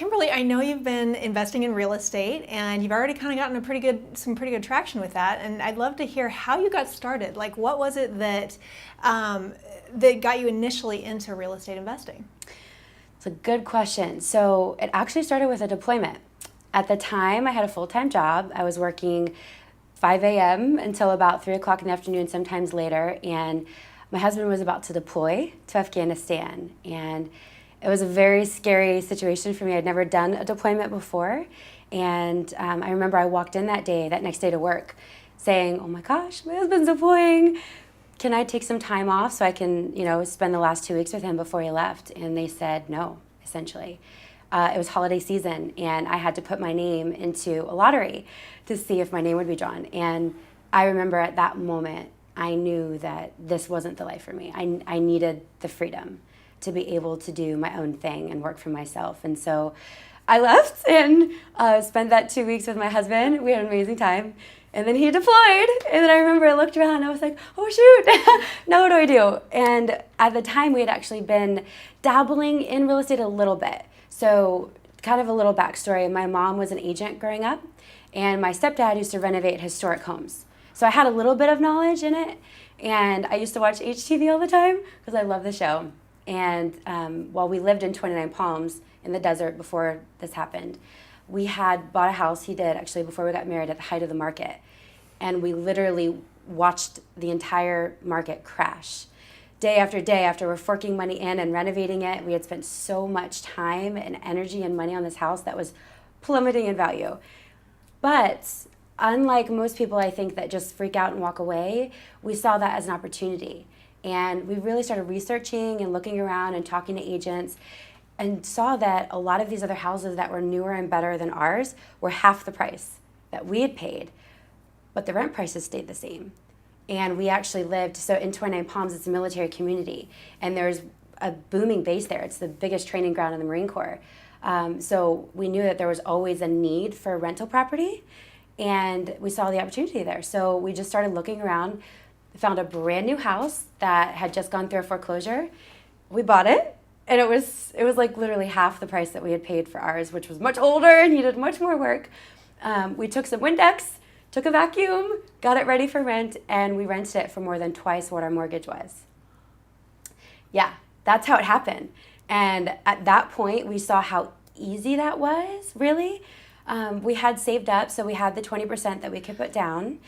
Kimberly, I know you've been investing in real estate and you've already kind of gotten some pretty good traction with that. And I'd love to hear how you got started. Like, what was it that that got you initially into real estate investing? It's a good question. So it actually started with a deployment. At the time, I had a full-time job. I was working 5 a.m. until about 3 o'clock in the afternoon, sometimes later. And my husband was about to deploy to Afghanistan. And it was a very scary situation for me. I'd never done a deployment before. And I remember I walked in that next day to work, saying, oh my gosh, my husband's deploying. Can I take some time off so I can, spend the last 2 weeks with him before he left? And they said no, essentially. It was holiday season, and I had to put my name into a lottery to see if my name would be drawn. And I remember at that moment, I knew that this wasn't the life for me. I needed the freedom to be able to do my own thing and work for myself. And so I left and spent that 2 weeks with my husband. We had an amazing time. And then he deployed. And then I remember I looked around and I was like, oh shoot, now what do I do? And at the time we had actually been dabbling in real estate a little bit. So kind of a little backstory. My mom was an agent growing up, and my stepdad used to renovate historic homes. So I had a little bit of knowledge in it. And I used to watch HTV all the time because I love the show. And while we lived in 29 Palms in the desert before this happened, we had bought a house, he did actually, before we got married at the height of the market. And we literally watched the entire market crash. Day after we're forking money in and renovating it. We had spent so much time and energy and money on this house that was plummeting in value. But unlike most people, I think, that just freak out and walk away, we saw that as an opportunity. And we really started researching and looking around and talking to agents, and saw that a lot of these other houses that were newer and better than ours were half the price that we had paid, but the rent prices stayed the same. And we actually lived, so in 29 Palms, it's a military community, and there's a booming base there. It's the biggest training ground in the Marine Corps. So we knew that there was always a need for rental property, and we saw the opportunity there. So we just started looking around, found a brand new house that had just gone through a foreclosure. We bought it. And it was like literally half the price that we had paid for ours, which was much older and needed much more work. We took some Windex, took a vacuum, got it ready for rent, and we rented it for more than twice what our mortgage was. Yeah, that's how it happened. And at that point, we saw how easy that was, really. We had saved up, so we had the 20% that we could put down.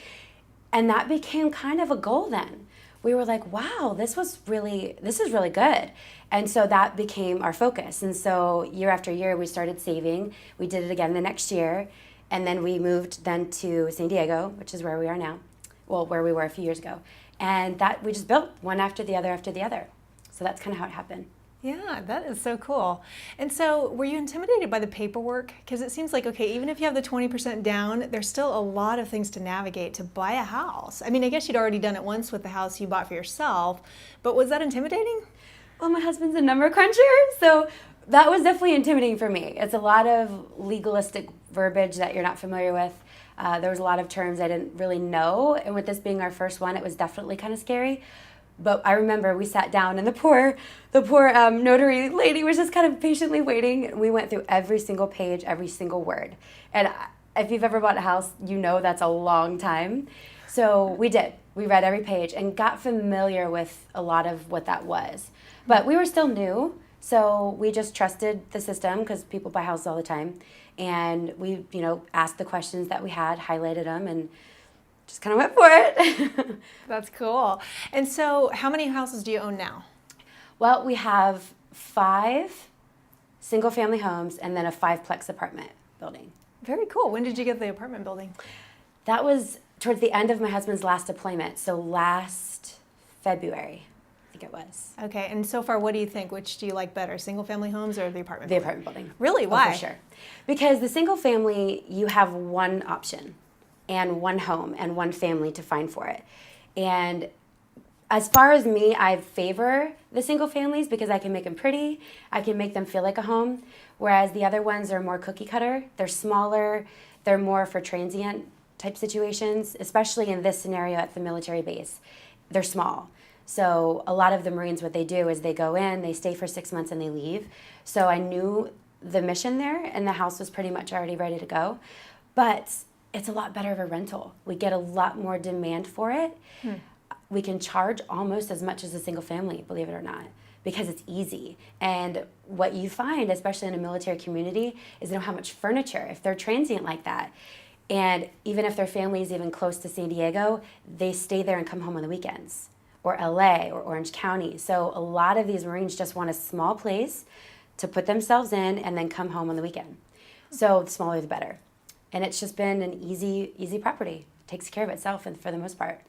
And that became kind of a goal then. We were like, wow, this is really good. And so that became our focus. And so year after year, we started saving. We did it again the next year. And then we moved then to San Diego, which is where we are now. Well, where we were a few years ago. And that we just built one after the other after the other. So that's kind of how it happened. Yeah, that is so cool. And so were you intimidated by the paperwork? Because it seems like, okay, even if you have the 20% down, there's still a lot of things to navigate to buy a house. I mean, I guess you'd already done it once with the house you bought for yourself, but was that intimidating? Well, my husband's a number cruncher, so that was definitely intimidating for me. It's a lot of legalistic verbiage that you're not familiar with. There was a lot of terms I didn't really know, and with this being our first one, it was definitely kind of scary. But I remember we sat down, and the poor notary lady was just kind of patiently waiting. We went through every single page, every single word. And if you've ever bought a house, you know that's a long time. So we did. We read every page and got familiar with a lot of what that was. But we were still new, so we just trusted the system because people buy houses all the time. And we, asked the questions that we had, highlighted them, and just kind of went for it. That's cool. And so how many houses do you own now? Well, we have 5 single-family homes and then a 5-plex apartment building. Very cool. When did you get the apartment building? That was towards the end of my husband's last deployment, so last February, I think it was. Okay, and so far, what do you think? Which do you like better, single-family homes or the apartment The building? apartment building. Really? Why? Oh, for sure. Because the single-family, you have one option and one home and one family to find for it. And as far as me, I favor the single families because I can make them pretty. I can make them feel like a home. Whereas the other ones are more cookie cutter. They're smaller. They're more for transient type situations, especially in this scenario at the military base. They're small. So a lot of the Marines, what they do is they go in, they stay for 6 months, and they leave. So I knew the mission there, and the house was pretty much already ready to go. But it's a lot better of a rental. We get a lot more demand for it. We can charge almost as much as a single family, believe it or not, because it's easy. And what you find, especially in a military community, is they don't have much furniture. If they're transient like that, and even if their family is even close to San Diego, they stay there and come home on the weekends, or LA or Orange County. So a lot of these Marines just want a small place to put themselves in and then come home on the weekend. So the smaller the better. And it's just been an easy property. It takes care of itself and for the most part.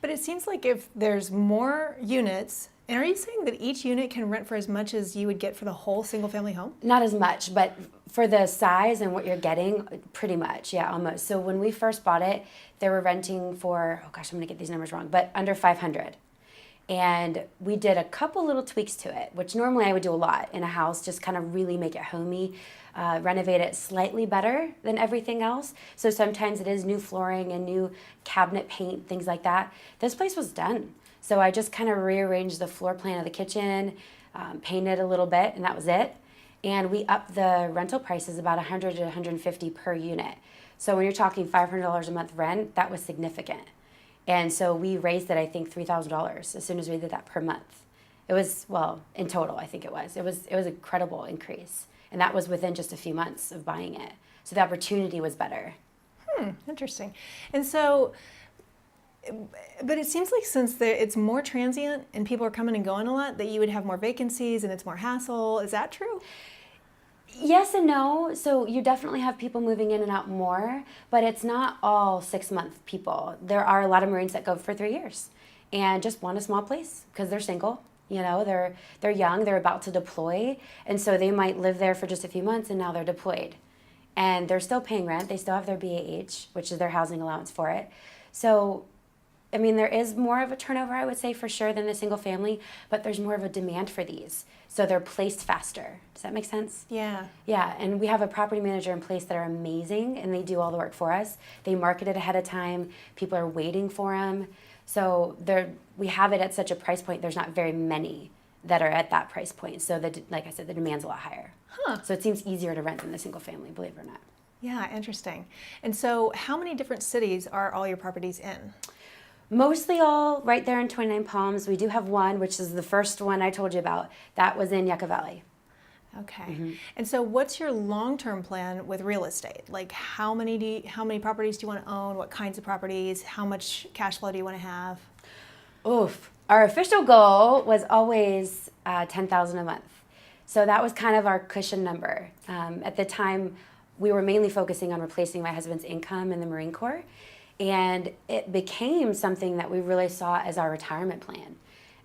But it seems like if there's more units, and are you saying that each unit can rent for as much as you would get for the whole single family home? Not as much, but for the size and what you're getting, pretty much, yeah, almost. So when we first bought it, they were renting for, oh gosh, I'm gonna get these numbers wrong, but under 500. And we did a couple little tweaks to it, which normally I would do a lot in a house, just kind of really make it homey, renovate it slightly better than everything else. So sometimes it is new flooring and new cabinet paint, things like that. This place was done. So I just kind of rearranged the floor plan of the kitchen, painted a little bit, and that was it. And we upped the rental prices about $100 to $150 per unit. So when you're talking $500 a month rent, that was significant. And so we raised it, I think, $3,000 as soon as we did that per month. It was, well, in total, I think it was. It was an incredible increase. And that was within just a few months of buying it. So the opportunity was better. Interesting. And so, but it seems like since it's more transient and people are coming and going a lot, that you would have more vacancies and it's more hassle. Is that true? Yes and no. So you definitely have people moving in and out more, but it's not all 6-month people. There are a lot of Marines that go for 3 years and just want a small place because they're single. You know, they're young, they're about to deploy, and so they might live there for just a few months and now they're deployed. And they're still paying rent, they still have their BAH, which is their housing allowance for it. So, I mean, there is more of a turnover, I would say, for sure, than the single family, but there's more of a demand for these. So they're placed faster. Does that make sense? Yeah. Yeah, and we have a property manager in place that are amazing, and they do all the work for us. They market it ahead of time. People are waiting for them. So we have it at such a price point, there's not very many that are at that price point. So, like I said, the demand's a lot higher. So it seems easier to rent than the single family, believe it or not. Yeah, interesting. And so how many different cities are all your properties in? Mostly all right there in 29 Palms. We do have one, which is the first one I told you about. That was in Yucca Valley. Okay. And so what's your long-term plan with real estate? Like how many properties do you want to own? What kinds of properties? How much cash flow do you want to have? Oof. Our official goal was always $10,000 a month. So that was kind of our cushion number. At the time, we were mainly focusing on replacing my husband's income in the Marine Corps. And it became something that we really saw as our retirement plan,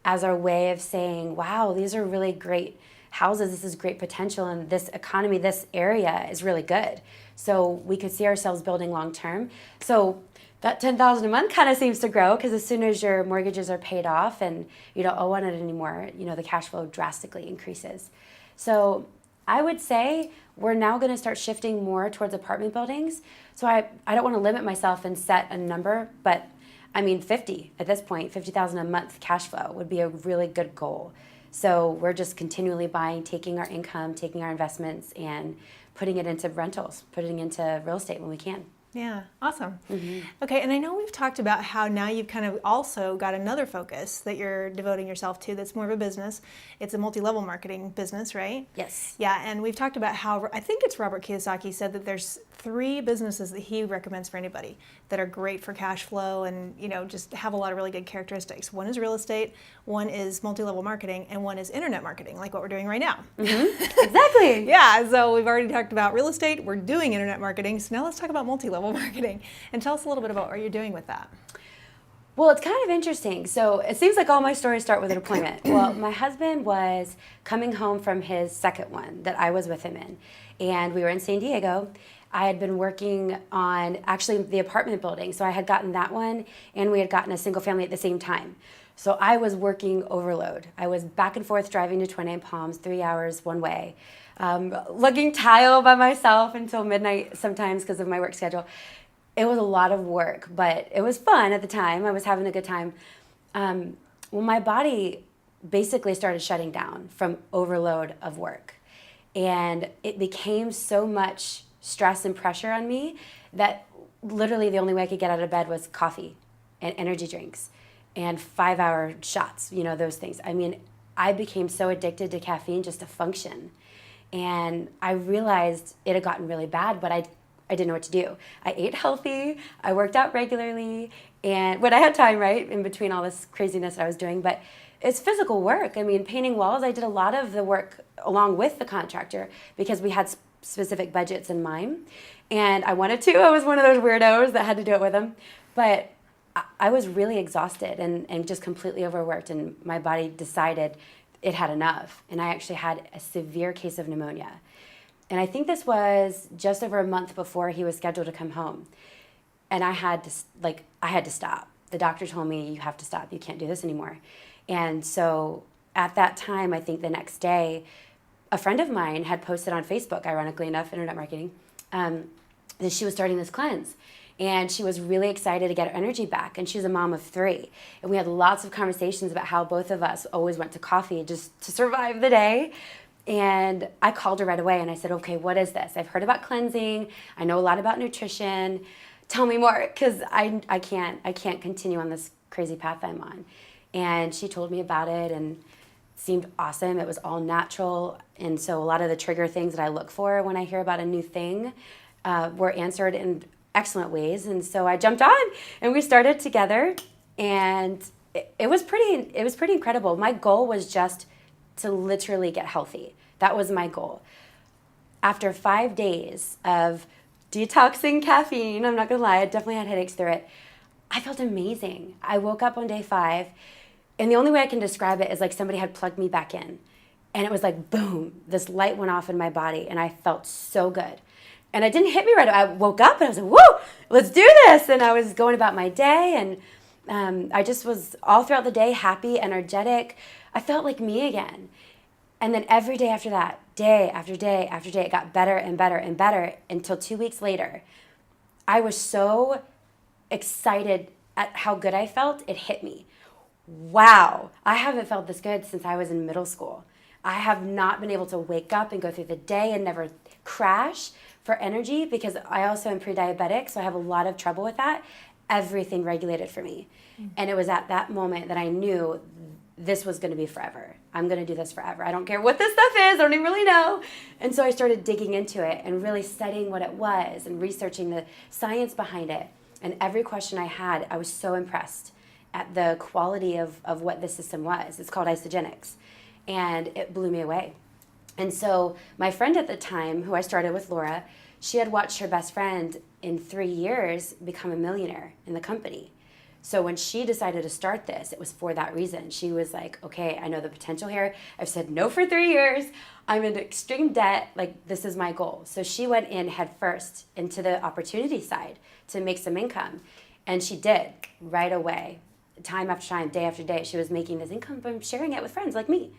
as our way of saying, wow, these are really great houses, this is great potential, and this economy, this area is really good. So we could see ourselves building long term. So that $10,000 a month kind of seems to grow because as soon as your mortgages are paid off and you don't owe on it anymore, you know, the cash flow drastically increases. So I would say we're now going to start shifting more towards apartment buildings. So I don't want to limit myself and set a number, but I mean 50 at this point, $50,000 a month cash flow would be a really good goal. So we're just continually buying, taking our income, taking our investments and putting it into rentals, putting it into real estate when we can. Yeah, awesome. Okay, and I know we've talked about how now you've kind of also got another focus that you're devoting yourself to that's more of a business. It's a multi-level marketing business, right? Yes. Yeah, and we've talked about how, I think it's Robert Kiyosaki said that there's 3 businesses that he recommends for anybody that are great for cash flow and, you know, just have a lot of really good characteristics. One is real estate, one is multi-level marketing, and one is internet marketing, like what we're doing right now. Exactly. Yeah, so we've already talked about real estate, we're doing internet marketing, so now let's talk about multi-level marketing. And tell us a little bit about what you're doing with that. Well, it's kind of interesting. So it seems like all my stories start with a deployment. Well, my husband was coming home from his second one that I was with him in, and we were in San Diego. I had been working on actually the apartment building, so I had gotten that one, and we had gotten a single family at the same time. So I was working overload. I was back and forth driving to 29 Palms, 3 hours one way, lugging tile by myself until midnight sometimes because of my work schedule. It was a lot of work, but it was fun at the time. I was having a good time. Well, my body basically started shutting down from overload of work. And it became so much stress and pressure on me that literally the only way I could get out of bed was coffee and energy drinks and 5-hour shots, you know, those things. I mean, I became so addicted to caffeine just to function. And I realized it had gotten really bad, but I didn't know what to do. I ate healthy, I worked out regularly, and when I had time, right, in between all this craziness that I was doing, but it's physical work. I mean, painting walls, I did a lot of the work along with the contractor because we had specific budgets in mind. And I wanted to. I was one of those weirdos that had to do it with him. But I was really exhausted and just completely overworked, and my body decided it had enough. And I actually had a severe case of pneumonia. And I think this was just over a month before he was scheduled to come home. And I had to stop. The doctor told me, you have to stop. You can't do this anymore. And so at that time, I think the next day, a friend of mine had posted on Facebook, ironically enough, internet marketing, that she was starting this cleanse. And she was really excited to get her energy back. And she's a mom of 3. And we had lots of conversations about how both of us always went to coffee just to survive the day. And I called her right away and I said, okay, what is this? I've heard about cleansing. I know a lot about nutrition. Tell me more, because I can't continue on this crazy path I'm on. And she told me about it and seemed awesome. It was all natural. And so a lot of the trigger things that I look for when I hear about a new thing were answered in excellent ways. And so I jumped on and we started together, and it was pretty incredible. My goal was just to literally get healthy. That was my goal. After 5 days of detoxing caffeine, I'm not gonna lie, I definitely had headaches through it, I felt amazing. I woke up on day 5, and the only way I can describe it is like somebody had plugged me back in. And it was like, boom, this light went off in my body, and I felt so good. And it didn't hit me right away. I woke up, and I was like, whoa, let's do this. And I was going about my day, and I just was all throughout the day happy, energetic. I felt like me again. And then every day after that, day after day after day, it got better and better and better until 2 weeks later. I was so excited at how good I felt, it hit me. Wow, I haven't felt this good since I was in middle school. I have not been able to wake up and go through the day and never crash for energy, because I also am pre-diabetic, so I have a lot of trouble with that. Everything regulated for me. And it was at that moment that I knew this was going to be forever. I'm going to do this forever. I don't care what this stuff is. I don't even really know. And so I started digging into it and really studying what it was and researching the science behind it. And every question I had, I was so impressed at the quality of what this system was. It's called isogenics. And it blew me away. And so my friend at the time, who I started with, Laura, she had watched her best friend in 3 years become a millionaire in the company. So when she decided to start this, it was for that reason. She was like, okay, I know the potential here. I've said no for 3 years. I'm in extreme debt. Like, this is my goal. So she went in head first into the opportunity side to make some income. And she did right away. Time after time, day after day, she was making this income from sharing it with friends like me.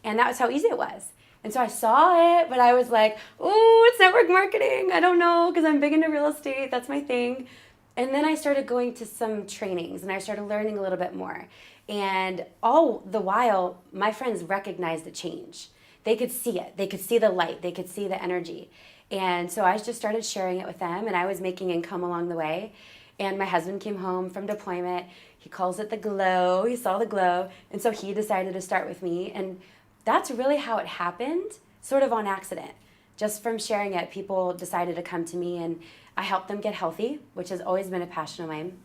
And that was how easy it was. And so I saw it, but I was like, oh, it's network marketing. I don't know, because I'm big into real estate. That's my thing. And then I started going to some trainings, and I started learning a little bit more. And all the while, my friends recognized the change. They could see it. They could see the light. They could see the energy. And so I just started sharing it with them, and I was making income along the way. And my husband came home from deployment. He calls it the glow. He saw the glow. And so he decided to start with me. And that's really how it happened, sort of on accident. Just from sharing it, people decided to come to me, and I helped them get healthy, which has always been a passion of mine.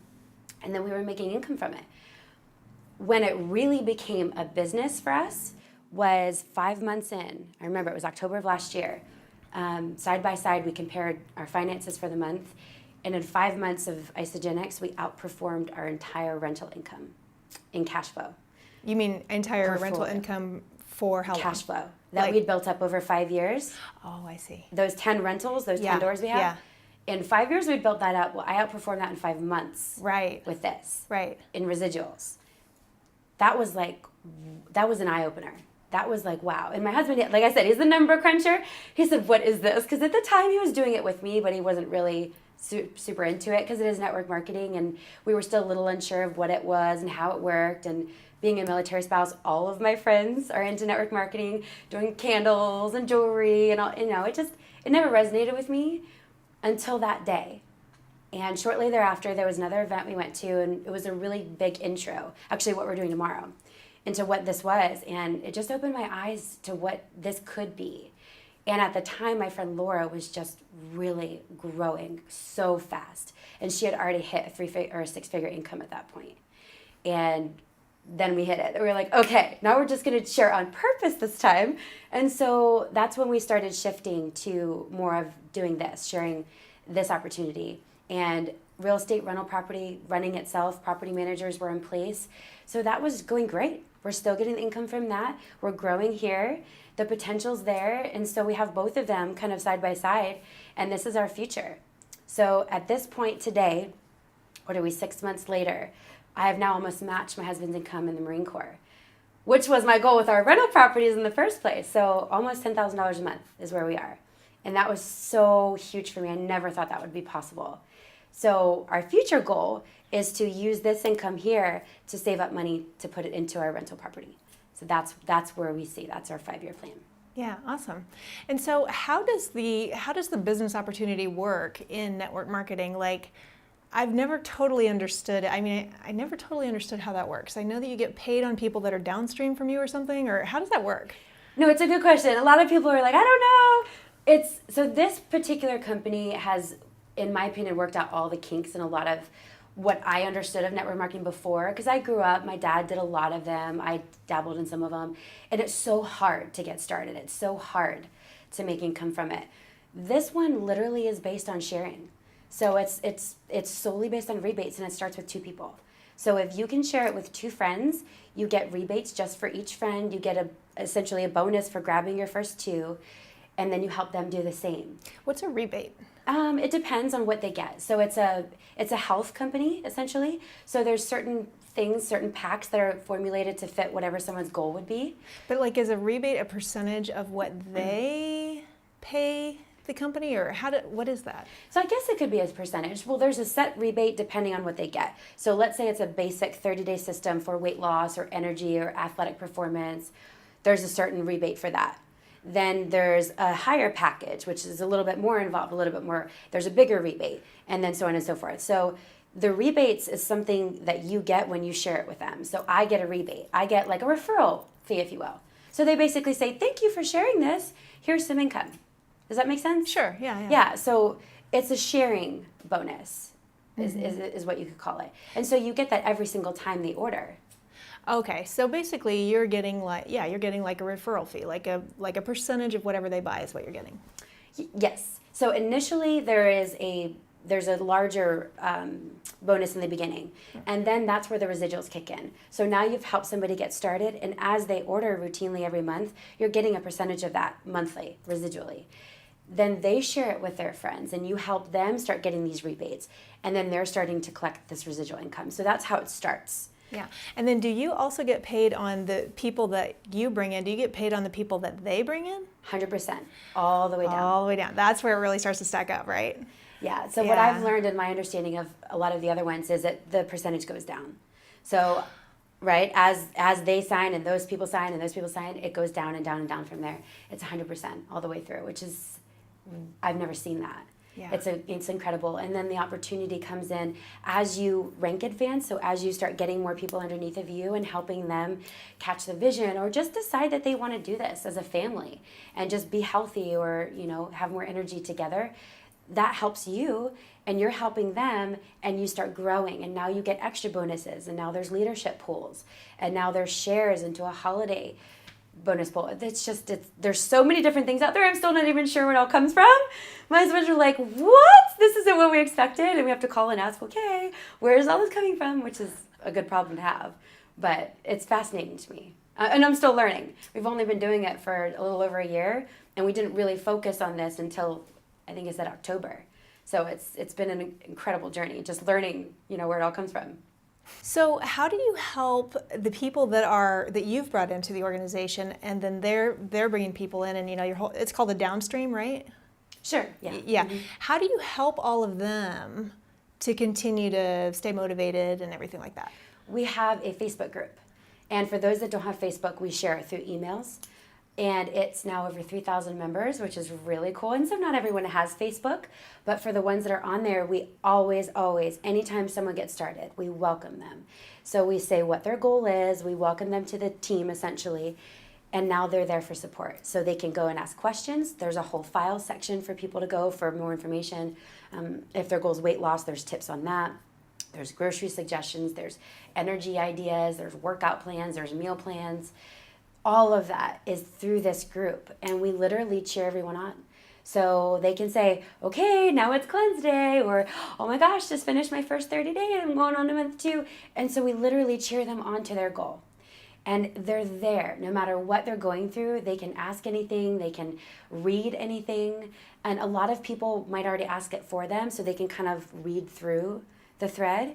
And then we were making income from it. When it really became a business for us was 5 months in. I remember it was October of last year. Side by side, we compared our finances for the month. And in 5 months of isogenics, we outperformed our entire rental income in cash flow. You mean entire rental income for how long? Cash flow that we'd built up over 5 years. Oh, I see. Those 10 rentals, those 10 doors we have. Yeah. In 5 years, we built that up. Well, I outperformed that in 5 months. Right. With this. Right. In residuals. That was an eye-opener. That was like, wow. And my husband, like I said, he's the number cruncher. He said, what is this? Because at the time, he was doing it with me, but he wasn't really super into it because it is network marketing, and we were still a little unsure of what it was and how it worked. And being a military spouse, all of my friends are into network marketing, doing candles and jewelry and all, it never resonated with me until that day. And shortly thereafter, there was another event we went to, and it was a really big intro, actually what we're doing tomorrow, into what this was. And it just opened my eyes to what this could be. And at the time, my friend Laura was just really growing so fast. And she had already hit a six-figure income at that point. And then we hit it. We were like, okay, now we're just going to share on purpose this time. And so that's when we started shifting to more of doing this, sharing this opportunity. And real estate rental property running itself, property managers were in place. So that was going great. We're still getting income from that. We're growing here. The potential's there. And so we have both of them kind of side by side. And this is our future. So at this point today, 6 months later, I have now almost matched my husband's income in the Marine Corps, which was my goal with our rental properties in the first place. So almost $10,000 a month is where we are. And that was so huge for me. I never thought that would be possible. So our future goal is to use this income here to save up money to put it into our rental property. So that's where we see, that's our 5-year plan. Yeah, awesome. And so how does the business opportunity work in network marketing? Like, I've never totally understood it. I mean, I never totally understood how that works. I know that you get paid on people that are downstream from you or something, or how does that work? No, it's a good question. A lot of people are like, I don't know. So this particular company has, in my opinion, worked out all the kinks and a lot of what I understood of network marketing before, because I grew up, my dad did a lot of them, I dabbled in some of them, and it's so hard to get started. It's so hard to make income from it. This one literally is based on sharing. So it's solely based on rebates, and it starts with 2 people. So if you can share it with 2 friends, you get rebates just for each friend. You get essentially a bonus for grabbing your first 2, and then you help them do the same. What's a rebate? It depends on what they get. So it's a health company, essentially. So there's certain things, certain packs that are formulated to fit whatever someone's goal would be. But like, is a rebate a percentage of what they pay the company, or what is that? So I guess it could be a percentage. Well, there's a set rebate depending on what they get. So let's say it's a basic 30-day system for weight loss or energy or athletic performance. There's a certain rebate for that. Then there's a higher package, which is a little bit more involved, a little bit more, there's a bigger rebate, and then so on and so forth. So the rebates is something that you get when you share it with them. So I get a rebate. I get like a referral fee, if you will. So they basically say, thank you for sharing this. Here's some income. Does that make sense? Sure, yeah. Yeah, so it's a sharing bonus is what you could call it. And so you get that every single time they order. Okay, so basically you're getting like a referral fee, like a percentage of whatever they buy is what you're getting. Yes. So initially there's a larger bonus in the beginning, and then that's where the residuals kick in. So now you've helped somebody get started, and as they order routinely every month, you're getting a percentage of that monthly, residually. Then they share it with their friends, and you help them start getting these rebates, and then they're starting to collect this residual income. So that's how it starts. Yeah. And then do you also get paid on the people that you bring in? Do you get paid on the people that they bring in? 100%, all the way down. All the way down. That's where it really starts to stack up, right? Yeah. So what I've learned in my understanding of a lot of the other ones is that the percentage goes down. So, right, as they sign and those people sign and those people sign, it goes down and down and down from there. It's 100% all the way through, which is, I've never seen that. Yeah. It's incredible. And then the opportunity comes in as you rank advance. So as you start getting more people underneath of you and helping them catch the vision, or just decide that they want to do this as a family and just be healthy, or have more energy together, that helps you, and you're helping them, and you start growing, and now you get extra bonuses, and now there's leadership pools, and now there's shares into a holiday bonus pool. There's so many different things out there. I'm still not even sure where it all comes from. My husband's like, what? This isn't what we expected. And we have to call and ask, okay, where is all this coming from? Which is a good problem to have. But it's fascinating to me. And I'm still learning. We've only been doing it for a little over a year, and we didn't really focus on this until, I think I said October. So it's been an incredible journey, just learning, where it all comes from. So how do you help the people that you've brought into the organization, and then they're bringing people in, and it's called the downstream, right? Sure. Yeah. Yeah. Mm-hmm. How do you help all of them to continue to stay motivated and everything like that? We have a Facebook group, And for those that don't have Facebook, we share it through emails. And it's now over 3,000 members, which is really cool. And so not everyone has Facebook, but for the ones that are on there, we always, anytime someone gets started, we welcome them. So we say what their goal is, we welcome them to the team essentially, and now they're there for support. So they can go and ask questions. There's a whole file section for people to go for more information. If their goal is weight loss, there's tips on that. There's grocery suggestions, there's energy ideas, there's workout plans, there's meal plans. All of that is through this group, and we literally cheer everyone on. So they can say, okay, now it's cleanse day, or, oh my gosh, just finished my first 30 days, I'm going on to month 2. And so we literally cheer them on to their goal. And they're there, no matter what they're going through. They can ask anything, they can read anything, and a lot of people might already ask it for them, so they can kind of read through the thread.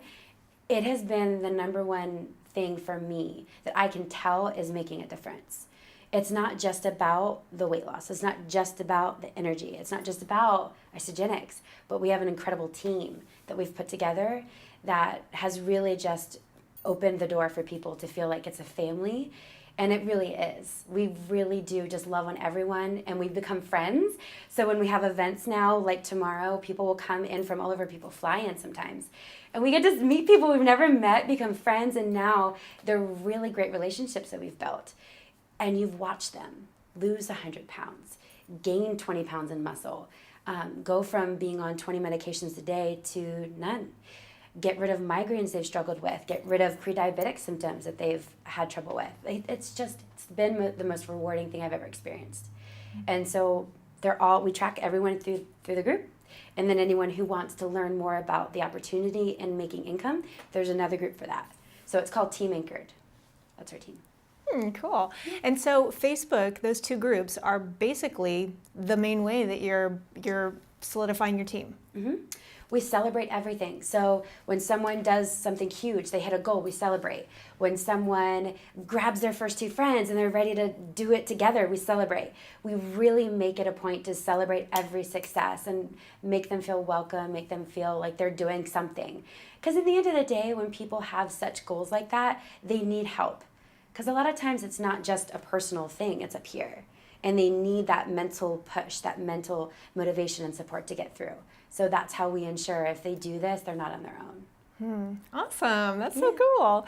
It has been the number one thing for me that I can tell is making a difference. It's not just about the weight loss. It's not just about the energy. It's not just about isogenics, but we have an incredible team that we've put together that has really just opened the door for people to feel like it's a family. And it really is. We really do just love on everyone, and we've become friends. So when we have events now, like tomorrow, people will come in from all over. People fly in sometimes. And we get to meet people we've never met, become friends, and now they're really great relationships that we've built. And you've watched them lose 100 pounds, gain 20 pounds in muscle, go from being on 20 medications a day to none. Get rid of migraines they've struggled with, get rid of pre-diabetic symptoms that they've had trouble with. It's been the most rewarding thing I've ever experienced. And so we track everyone through the group. And then anyone who wants to learn more about the opportunity in making income, there's another group for that. So it's called Teamanchored. That's our team. Cool. And so Facebook, those two groups are basically the main way that you're solidifying your team. Mm-hmm. We celebrate everything. So when someone does something huge, they hit a goal, we celebrate. When someone grabs their first 2 friends and they're ready to do it together, we celebrate. We really make it a point to celebrate every success and make them feel welcome, make them feel like they're doing something. Because at the end of the day, when people have such goals like that, they need help. Because a lot of times it's not just a personal thing, it's up here. And they need that mental push, that mental motivation and support to get through. So that's how we ensure if they do this, they're not on their own. Awesome. That's so cool.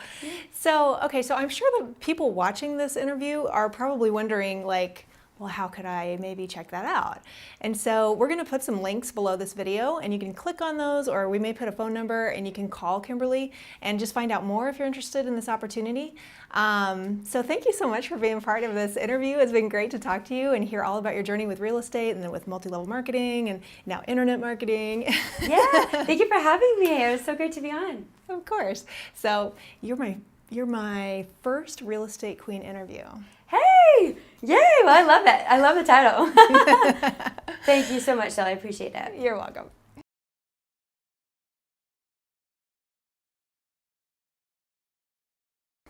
So, okay, so I'm sure the people watching this interview are probably wondering, like, well, how could I maybe check that out? And so we're going to put some links below this video, and you can click on those, or we may put a phone number, and you can call Kimberly and just find out more if you're interested in this opportunity. So thank you so much for being part of this interview. It's been great to talk to you and hear all about your journey with real estate and then with multi-level marketing and now internet marketing. Yeah, thank you for having me. It was so great to be on. Of course. So you're my first real estate queen interview. Hey! Yay! Well, I love it. I love the title. Thank you so much, Shelly. I appreciate it. You're welcome.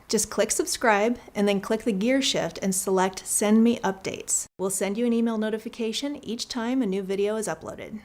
Just click subscribe and then click the gear shift and select send me updates. We'll send you an email notification each time a new video is uploaded.